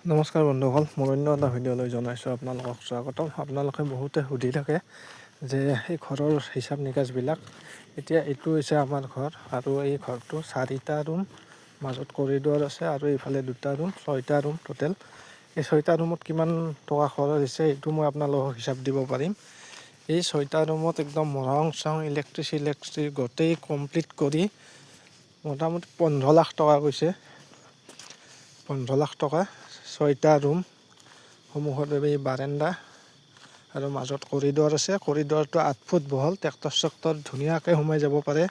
নমস্কাৰ বন্ধুসকল, মোৰ অন্য এটা ভিডিঅ'লৈ জনাইছোঁ আপোনালোকক স্বাগতম। আপোনালোকে বহুতে সুধি থাকে যে এই ঘৰৰ হিচাপ নিকাচবিলাক। এতিয়া এইটো হৈছে আমাৰ ঘৰ আৰু এই ঘৰটো 4টা ৰুম, মাজত কৰিডৰ আছে আৰু এইফালে 2টা ৰুম, 6টা ৰুম টোটেল। এই 6টা ৰুমত কিমান টকা খৰচ হৈছে এইটো মই আপোনালোকক হিচাপ দিব পাৰিম। এই 6টা ৰুমত একদম ৰং চং ইলেক্ট্ৰিক গোটেই কমপ্লিট কৰি মোটামুটি 15 লাখ টকা গৈছে। 15 লাখ টকা। 6টা ৰুম, সন্মুখত এই বাৰাণ্ডা আৰু মাজত কৰিডৰ আছে। কৰিডৰটো 8 ফুট বহল, ট্ৰেক্টৰ চেক্টৰ ধুনীয়াকৈ সোমাই যাব পাৰে।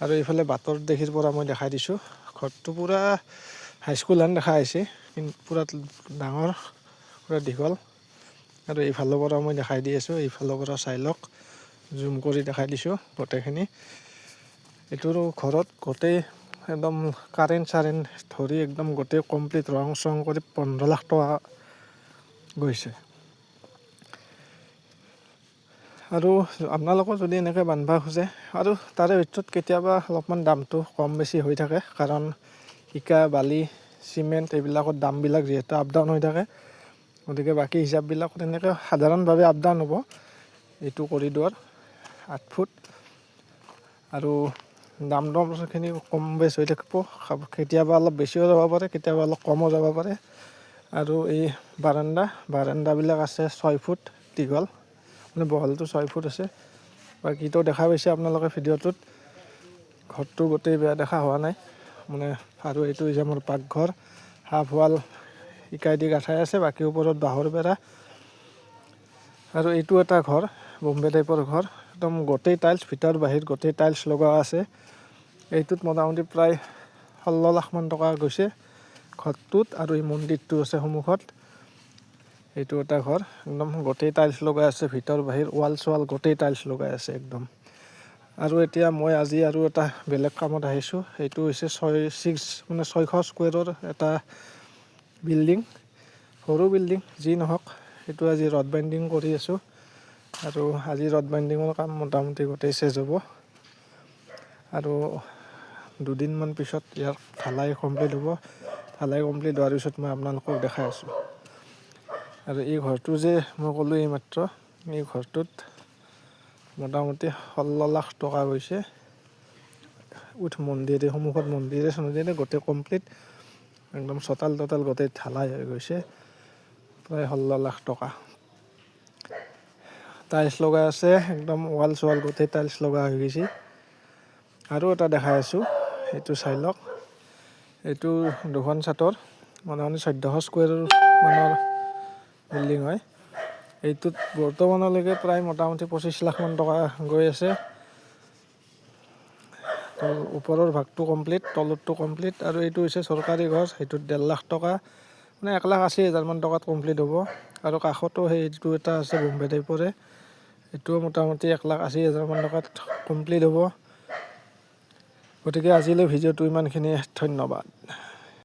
আৰু এইফালে বাটৰ দেশীৰ পৰা মই দেখাই দিছোঁ। ঘৰটো পূৰা হাইস্কুল হেন দেখা হৈছে, কিন্তু পূৰা ডাঙৰ, পূৰা দীঘল। আৰু এইফালৰ পৰা মই দেখাই দি আছোঁ, এইফালৰ পৰা চাই লওক, জুম কৰি দেখাই দিছোঁ গোটেইখিনি। এইটোৰ ঘৰত গোটেই একদম কাৰেণ্ট ধৰি একদম গোটেই কমপ্লিট ৰং চং কৰি 15 লাখ টকা গৈছে। আৰু আপোনালোকৰ যদি এনেকৈ বান্ধিব খোজে, আৰু তাৰে ভিতৰত কেতিয়াবা অলপমান দামটো কম বেছি হৈ থাকে, কাৰণ ইটা বালি চিমেণ্ট এইবিলাকৰ দামবিলাক যিহেতু আপ ডাউন হৈ থাকে, গতিকে বাকী হিচাপবিলাক তেনেকৈ সাধাৰণভাৱে আপ ডাউন হ'ব। এইটো কৰিডৰ 8 ফুট আৰু দাম দৰখিনি কম বেছ হৈ থাকিব। কেতিয়াবা অলপ বেছিও যাব পাৰে, কেতিয়াবা অলপ কমো যাব পাৰে। আৰু এই বাৰাণ্ডাবিলাক আছে 6 ফুট দীঘল, মানে বহলটো 6 ফুট আছে। বাকীটো দেখা পাইছে আপোনালোকে ভিডিঅ'টোত। ঘৰটো গোটেই বেয়া দেখা হোৱা নাই মানে। আৰু এইটো হৈছে মোৰ পাকঘৰ, হাফ ৱাল ইকাইদি গাঠাই আছে, বাকী ওপৰত বাঁহৰ বেৰা। আৰু এইটো এটা ঘৰ, বম্বে টাইপৰ ঘৰ, একদম গোটেই টাইলছ, ভিতৰ বাহিৰ গোটেই টাইলছ লগোৱা আছে। এইটোত মোটামুটি প্ৰায় 16 লাখ মান টকা গৈছে ঘৰটোত। আৰু এই মন্দিৰটো আছে সন্মুখত। এইটো এটা ঘৰ, একদম গোটেই টাইলছ লগাই আছে, ভিতৰ বাহিৰ ৱাল চোৱাল গোটেই টাইলছ লগাই আছে একদম। আৰু এতিয়া মই আজি আৰু এটা বেলেগ কামত আহিছোঁ। এইটো হৈছে 600 স্কুৱেৰৰ এটা বিল্ডিং, সৰু বিল্ডিং যি নহওক। সেইটো আজি ৰড বাইণ্ডিং কৰি আছোঁ, আৰু আজি ৰড বাইণ্ডিঙৰ কাম মোটামুটি গোটেই চেচ হ'ব। আৰু 2 দিনমান পিছত ইয়াৰ ঢালাই কমপ্লিট হ'ব। ঢালাই কমপ্লিট হোৱাৰ পিছত মই আপোনালোকক দেখাই আছোঁ। আৰু এই ঘৰটো যে মই ক'লোঁ এইমাত্ৰ, এই ঘৰটোত মোটামুটি 16 লাখ টকা গৈছে। সন্মুখত মন্দিৰে গোটেই কমপ্লিট, একদম চোতাল তোতাল গোটেই ঢালাই হৈ গৈছে, প্ৰায় 16 লাখ টকা। টাইলছ লগাই আছে, একদম ৱাল চোৱাল গোটেই টাইলছ লগা হৈ গৈছে। আৰু এটা দেখাই আছোঁ, এইটো চাই লওক। এইটো 2খন চাটৰ, মোটামুটি 1400 স্কুৱেৰ মানৰ বিল্ডিং হয়। এইটোত বৰ্তমানলৈকে প্ৰায় মোটামুটি 25 লাখ মান টকা গৈ আছে। ওপৰৰ ভাগটো কমপ্লিট, তলৰটো কমপ্লিট। আৰু এইটো হৈছে চৰকাৰী ঘৰ, সেইটোত 1.5 লাখ টকা, মানে 1,80,000 মান টকাত কমপ্লিট হ'ব। আৰু কাষতো সেইটো এটা আছে বম্বে টাইপৰে, এইটোও মোটামুটি 1,80,000 মান টকাত কমপ্লিট হ'ব। গতিকে আজিলৈ ভিডিঅ'টো ইমানখিনিয়ে, ধন্যবাদ।